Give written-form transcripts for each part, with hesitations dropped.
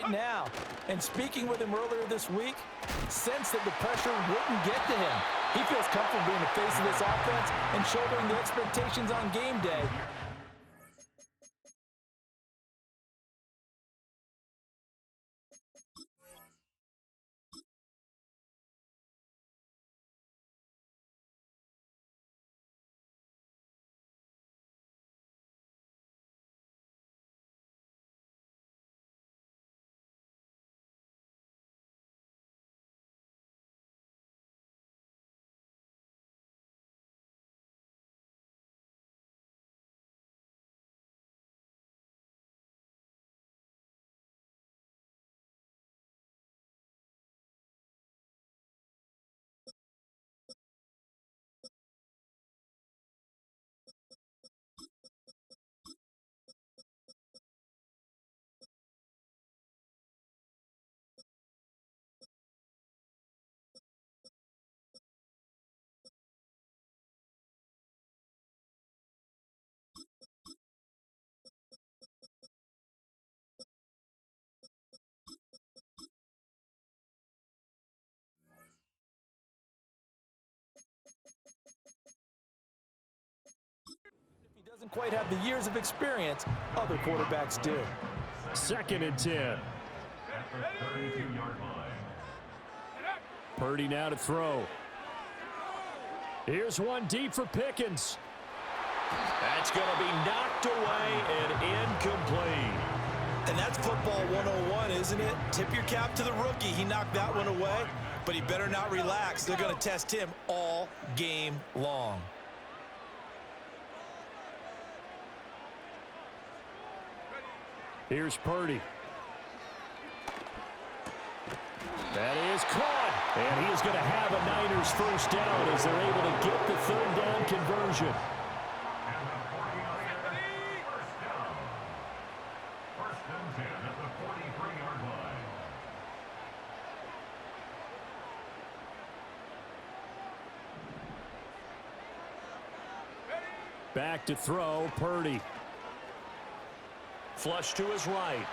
right now. And speaking with him earlier this week, sensed that the pressure wouldn't get to him. He feels comfortable being the face of this offense and shouldering the expectations on game day. He doesn't quite have the years of experience other quarterbacks do. 2nd and 10. Purdy now to throw. Here's one deep for Pickens. That's going to be knocked away and incomplete. And that's football 101, isn't it? Tip your cap to the rookie. He knocked that one away, but he better not relax. They're going to test him all game long. Here's Purdy. That is caught. And he is going to have a Niners first down as they're able to get the 3rd down conversion. First and 10 at the 43-yard line. Back to throw, Purdy. Flush to his right.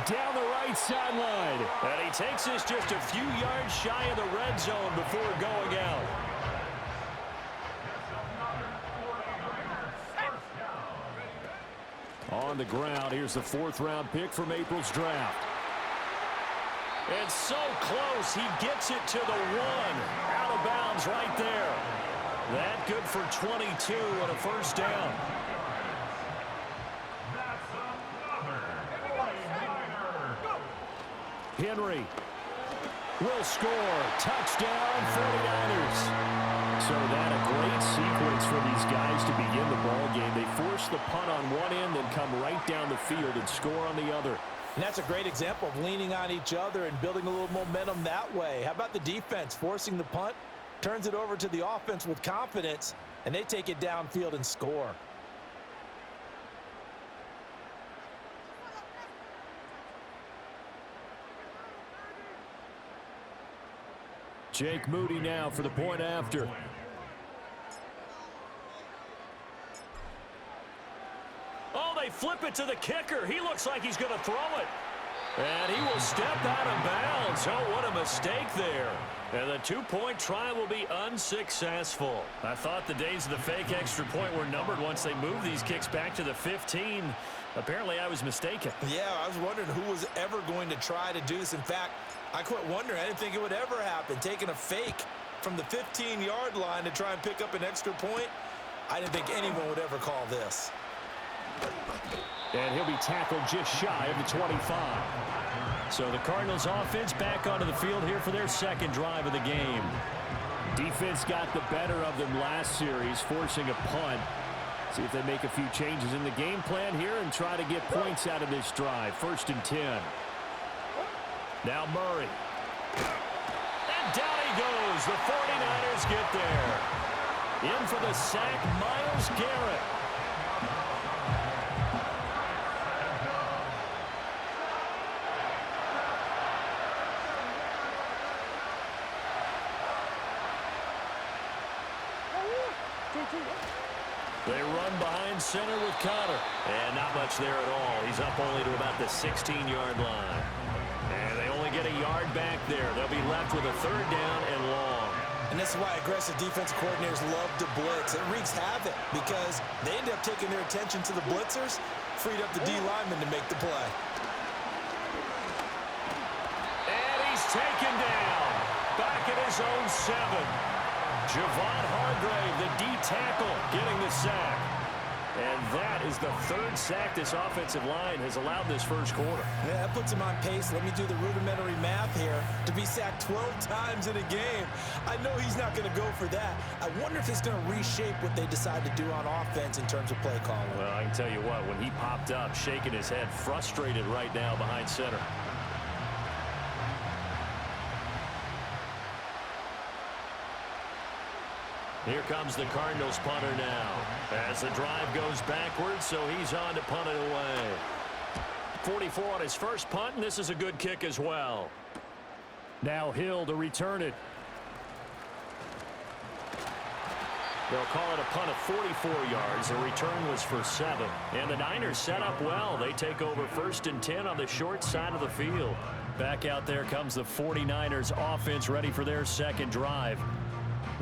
Down the right sideline. And he takes us just a few yards shy of the red zone before going out. On the ground, here's the 4th-round pick from April's draft. And so close, he gets it to the 1. Out of bounds right there. That good for 22 and a first down. Henry will score. Touchdown, 49ers. So that a great sequence for these guys to begin the ball game. They force the punt on one end and come right down the field and score on the other. And that's a great example of leaning on each other and building a little momentum that way. How about the defense forcing the punt, turns it over to the offense with confidence, and they take it downfield and score. Jake Moody now for the point after. Oh, they flip it to the kicker. He looks like he's going to throw it. And he will step out of bounds. Oh, what a mistake there. And the 2-point try will be unsuccessful. I thought the days of the fake extra point were numbered once they moved these kicks back to the 15. Apparently, I was mistaken. Yeah, I was wondering who was ever going to try to do this. In fact, I quit wondering. I didn't think it would ever happen. Taking a fake from the 15-yard line to try and pick up an extra point, I didn't think anyone would ever call this. And he'll be tackled just shy of the 25. So the Cardinals offense back onto the field here for their 2nd drive of the game. Defense got the better of them last series, forcing a punt. See if they make a few changes in the game plan here and try to get points out of this drive. 1st and 10. Now Murray. And down he goes. The 49ers get there. In for the sack, Myles Garrett. They run behind center with Connor. And much there at all. He's up only to about the 16-yard line. And they only get a yard back there. They'll be left with a 3rd down and long. And this is why aggressive defensive coordinators love to blitz. It wreaks havoc because they end up taking their attention to the blitzers, freed up the D lineman to make the play. And he's taken down. Back at his own 7. Javon Hargrave, the D tackle, getting the sack. And that is the 3rd sack this offensive line has allowed this first quarter. Yeah, that puts him on pace. Let me do the rudimentary math here. To be sacked 12 times in a game, I know he's not going to go for that. I wonder if it's going to reshape what they decide to do on offense in terms of play calling. Well, I can tell you what, when he popped up, shaking his head, frustrated right now behind center. Here comes the Cardinals punter now. As the drive goes backwards, so he's on to punt it away. 44 on his first punt, and this is a good kick as well. Now Hill to return it. They'll call it a punt of 44 yards. The return was for 7. And the Niners set up well. They take over 1st and 10 on the short side of the field. Back out there comes the 49ers offense ready for their second drive.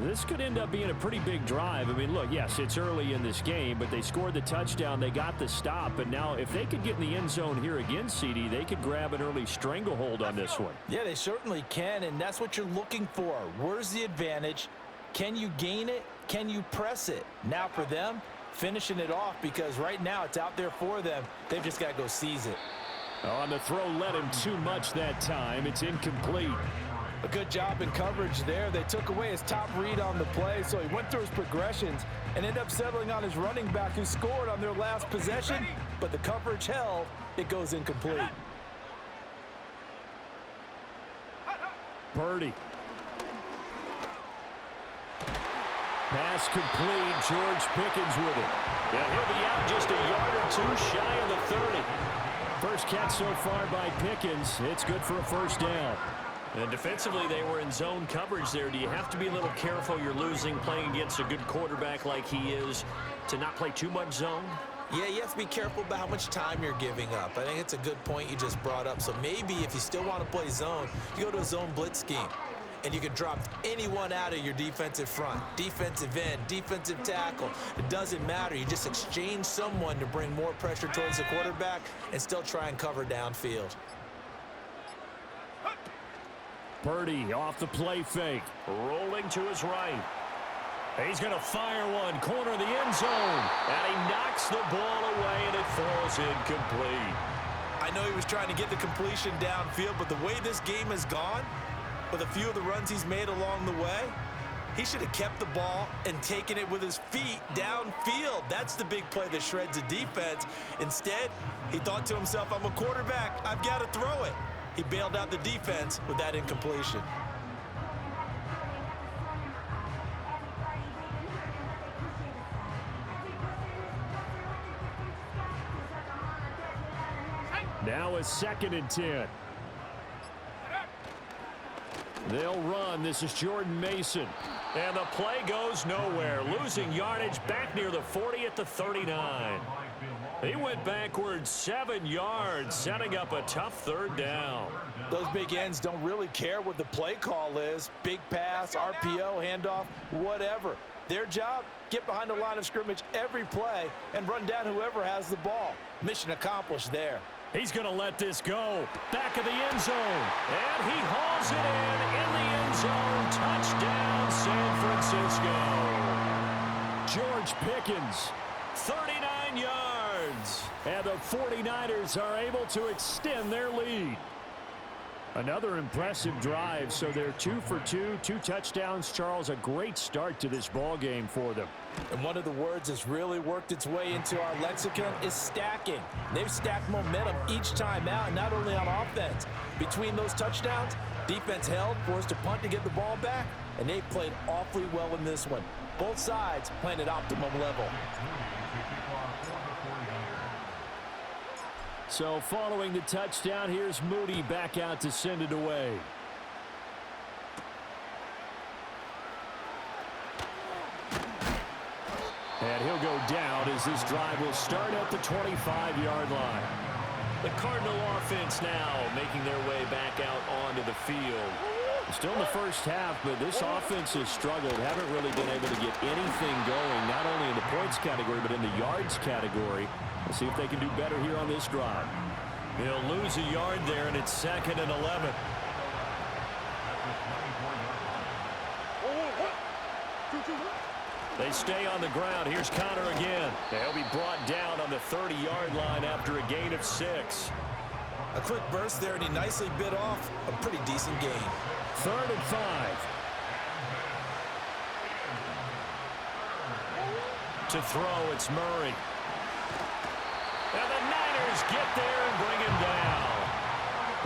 This could end up being a pretty big drive. I mean, look, yes, it's early in this game, but they scored the touchdown. They got the stop. And now if they could get in the end zone here again, CD, they could grab an early stranglehold on this one. Yeah, they certainly can, and that's what you're looking for. Where's the advantage? Can you gain it? Can you press it? Now for them, finishing it off, because right now it's out there for them. They've just got to go seize it. On the throw, led him too much that time. It's incomplete. A good job in coverage there. They took away his top read on the play, so he went through his progressions and ended up settling on his running back who scored on their last possession, but the coverage held. It goes incomplete. Purdy. Pass complete. George Pickens with it. Yeah, he'll be out just a yard or 2 shy of the 30. First catch so far by Pickens. It's good for a first down. And defensively, they were in zone coverage there. Do you have to be a little careful? You're losing playing against a good quarterback like he is to not play too much zone? Yeah, you have to be careful about how much time you're giving up. I think it's a good point you just brought up. So maybe if you still want to play zone, you go to a zone blitz scheme. And you can drop anyone out of your defensive front, defensive end, defensive tackle. It doesn't matter. You just exchange someone to bring more pressure towards the quarterback and still try and cover downfield. Purdy off the play fake. Rolling to his right. He's going to fire one. Corner of the end zone. And he knocks the ball away, and it falls incomplete. I know he was trying to get the completion downfield, but the way this game has gone, with a few of the runs he's made along the way, he should have kept the ball and taken it with his feet downfield. That's the big play that shreds the defense. Instead, he thought to himself, I'm a quarterback. I've got to throw it. He bailed out the defense with that incompletion. Now a 2nd and 10. They'll run. This is Jordan Mason. And the play goes nowhere. Losing yardage back near the 40 at the 39. He went backwards 7 yards, setting up a tough 3rd down. Those big ends don't really care what the play call is. Big pass, RPO, handoff, whatever. Their job, get behind the line of scrimmage every play and run down whoever has the ball. Mission accomplished there. He's going to let this go. Back of the end zone. And he hauls it in the end zone. Touchdown, San Francisco. George Pickens. 39 yards. And the 49ers are able to extend their lead. Another impressive drive, so they're 2 for 2, 2 touchdowns. Charles, a great start to this ball game for them. And one of the words that's really worked its way into our lexicon is stacking. They've stacked momentum each time out, not only on offense. Between those touchdowns, defense held, forced a punt to get the ball back, and they played awfully well in this one. Both sides playing at optimum level. So following the touchdown, here's Moody back out to send it away. And he'll go down as this drive will start at the 25-yard line. The Cardinal offense now making their way back out onto the field. Still in the first half, but this offense has struggled. Haven't really been able to get anything going, not only in the points category, but in the yards category. We'll see if they can do better here on this drive. He'll lose a yard there, and it's 2nd and 11. They stay on the ground. Here's Connor again. They'll be brought down on the 30-yard line after a gain of 6. A quick burst there, and he nicely bit off a pretty decent gain. 3rd and 5. To throw, it's Murray. And the Niners get there and bring him down.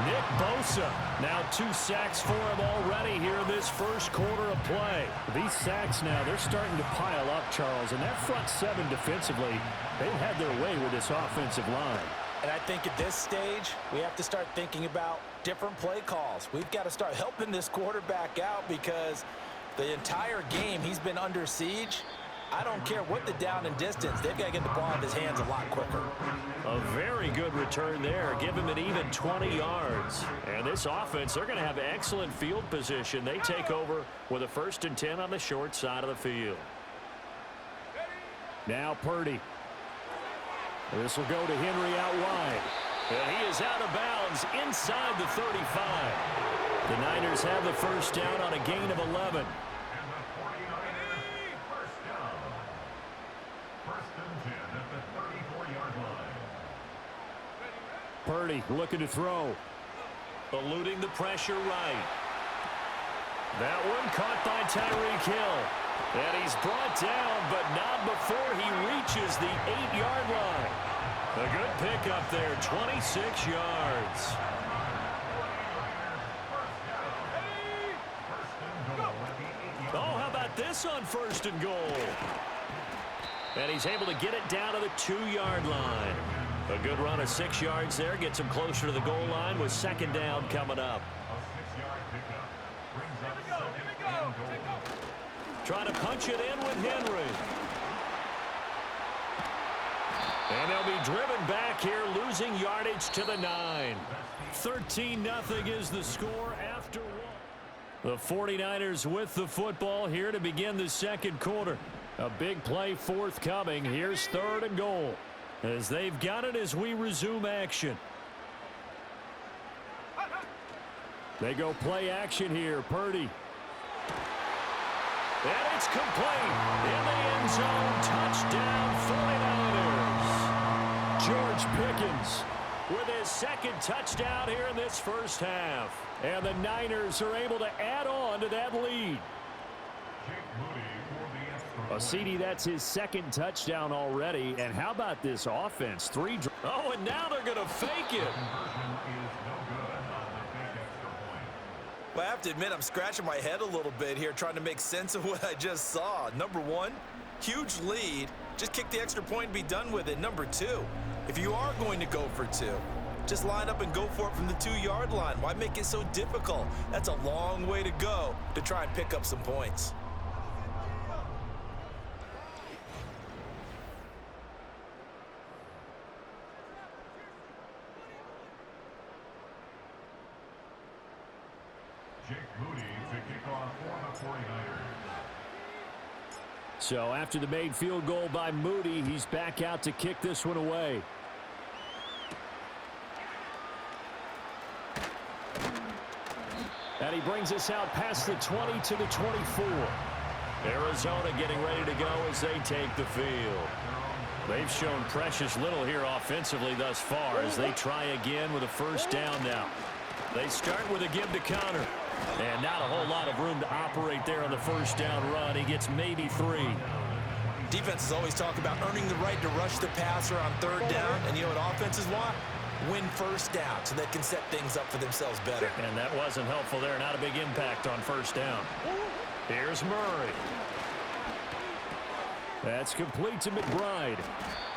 Nick Bosa, now 2 sacks for him already here in this first quarter of play. These sacks now, they're starting to pile up, Charles, and that front 7 defensively, they've had their way with this offensive line. And I think at this stage, we have to start thinking about different play calls. We've got to start helping this quarterback out because the entire game he's been under siege. I don't care what the down and distance. They've got to get the ball in his hands a lot quicker. A very good return there. Give him an even 20 yards. And this offense, they're going to have excellent field position. They take over with a 1st and 10 on the short side of the field. Now Purdy. This will go to Henry out wide. And he is out of bounds inside the 35. The Niners have the first down on a gain of 11. Purdy looking to throw. Eluding the pressure right. That one caught by Tyreek Hill. And he's brought down, but not before he reaches the 8-yard line. A good pickup there, 26 yards. Oh, how about this on 1st and goal? And he's able to get it down to the 2-yard line. A good run of 6 yards there. Gets him closer to the goal line with 2nd down coming up. Trying to punch it in with Henry. And they'll be driven back here, losing yardage to the 9. 13-0 is the score after 1. The 49ers with the football here to begin the second quarter. A big play forthcoming. Here's 3rd and goal. As they've got it as we resume action. They go play action here. Purdy. And it's complete. In the end zone. Touchdown 49ers. George Pickens with his 2nd touchdown here in this first half. And the Niners are able to add on to that lead. CD, that's his 2nd touchdown already. And how about this offense? 3. Oh, and now they're going to fake it. Well, I have to admit, I'm scratching my head a little bit here trying to make sense of what I just saw. Number 1, huge lead. Just kick the extra point and be done with it. Number 2, if you are going to go for 2, just line up and go for it from the 2-yard line. Why make it so difficult? That's a long way to go to try and pick up some points. So after the made field goal by Moody, he's back out to kick this one away. And he brings us out past the 20 to the 24. Arizona getting ready to go as they take the field. They've shown precious little here offensively thus far as they try again with a 1st down now. They start with a give to Connor. And not a whole lot of room to operate there on the 1st down run. He gets maybe 3. Defenses always talk about earning the right to rush the passer on 3rd down. And you know what offenses want? Win 1st down so they can set things up for themselves better. And that wasn't helpful there. Not a big impact on 1st down. Here's Murray. That's complete to McBride.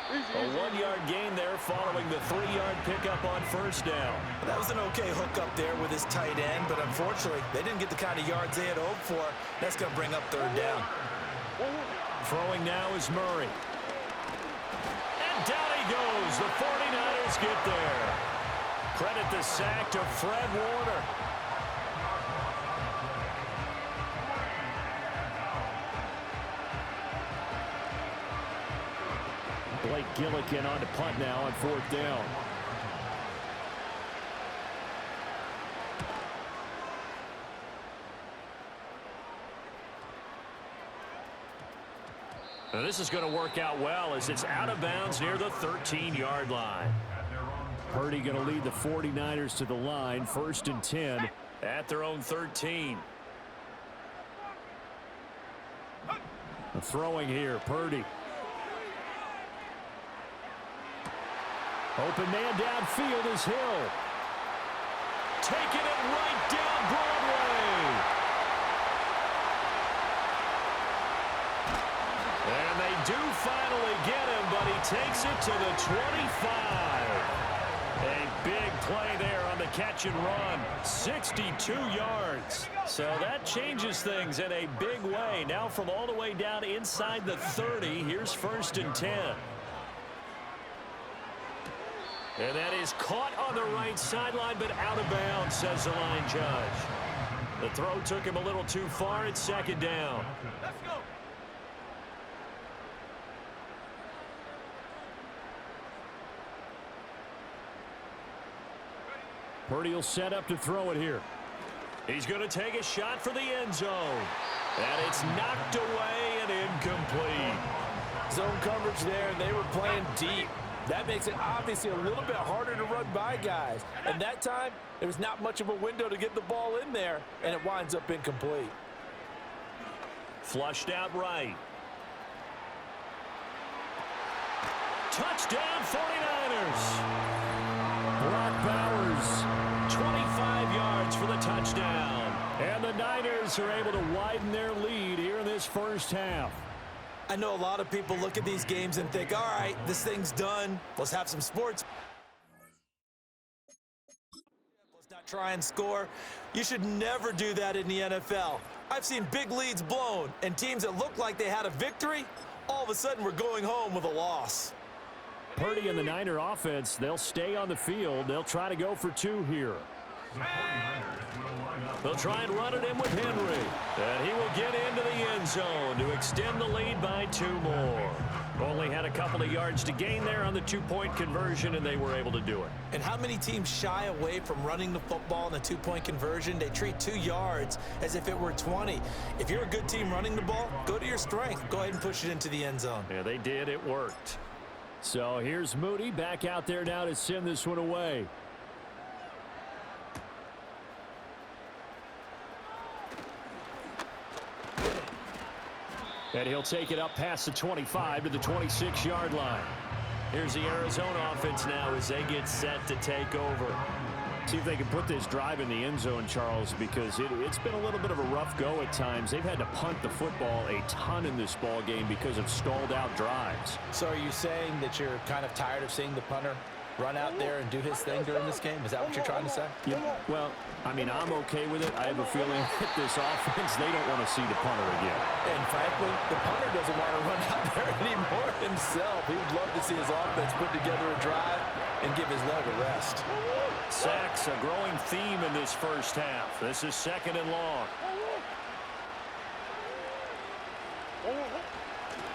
A 1-yard gain there following the 3-yard pickup on 1st down. That was an okay hookup there with his tight end, but unfortunately, they didn't get the kind of yards they had hoped for. That's going to bring up 3rd down. Throwing now is Murray. And down he goes. The 49ers get there. Credit the sack to Fred Warner. Blake Gillikin on to punt now on 4th down. Now this is going to work out well as it's out of bounds near the 13-yard line. Purdy going to lead the 49ers to the line. 1st and 10. At their own 13. Throwing here, Purdy. Open man downfield is Hill. Taking it right down Broadway. And they do finally get him, but he takes it to the 25. A big play there on the catch and run. 62 yards. So that changes things in a big way. Now from all the way down inside the 30, here's 1st and 10. And that is caught on the right sideline, but out of bounds, says the line judge. The throw took him a little too far. It's 2nd down. Let's go. Purdy will set up to throw it here. He's going to take a shot for the end zone. And it's knocked away and incomplete. Zone coverage there, and they were playing deep. That makes it obviously a little bit harder to run by guys. And that time, there was not much of a window to get the ball in there, and it winds up incomplete. Flushed out right. Touchdown 49ers. Brock Bowers. 25 yards for the touchdown. And the Niners are able to widen their lead here in this first half. I know a lot of people look at these games and think, all right, this thing's done. Let's have some sports. Let's not try and score. You should never do that in the NFL. I've seen big leads blown, and teams that looked like they had a victory, all of a sudden we're going home with a loss. Purdy and the Niner offense, they'll stay on the field. They'll try to go for 2 here. They'll try and run it in with Henry. And he will get into the end zone to extend the lead by 2 more. Only had a couple of yards to gain there on the 2-point conversion, and they were able to do it. And how many teams shy away from running the football in a 2-point conversion? They treat 2 yards as if it were 20. If you're a good team running the ball, go to your strength. Go ahead and push it into the end zone. Yeah, they did. It worked. So here's Moody back out there now to send this one away. And he'll take it up past the 25 to the 26-yard line. Here's the Arizona offense now as they get set to take over. See if they can put this drive in the end zone, Charles, because it's been a little bit of a rough go at times. They've had to punt the football a ton in this ball game because of stalled-out drives. So are you saying that you're kind of tired of seeing the punter run out there and do his thing during this game? Is that what you're trying to say? Yeah. Well, I mean, I'm okay with it. I have a feeling that this offense, they don't want to see the punter again. And frankly, the punter doesn't want to run out there anymore himself. He would love to see his offense put together a drive and give his leg a rest. Sacks, a growing theme in this first half. This is 2nd and long.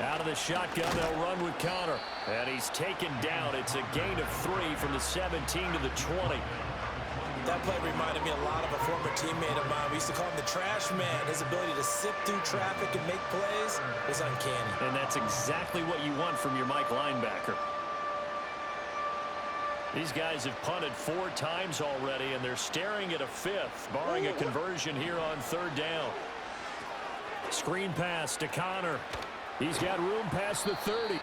Out of the shotgun, they'll run with Connor. And he's taken down. It's a gain of 3 from the 17 to the 20. That play reminded me a lot of a former teammate of mine. We used to call him the trash man. His ability to sift through traffic and make plays was uncanny. And that's exactly what you want from your Mike linebacker. These guys have punted 4 times already, and they're staring at a 5th, barring a conversion here on 3rd down. Screen pass to Connor. He's got room past the 30.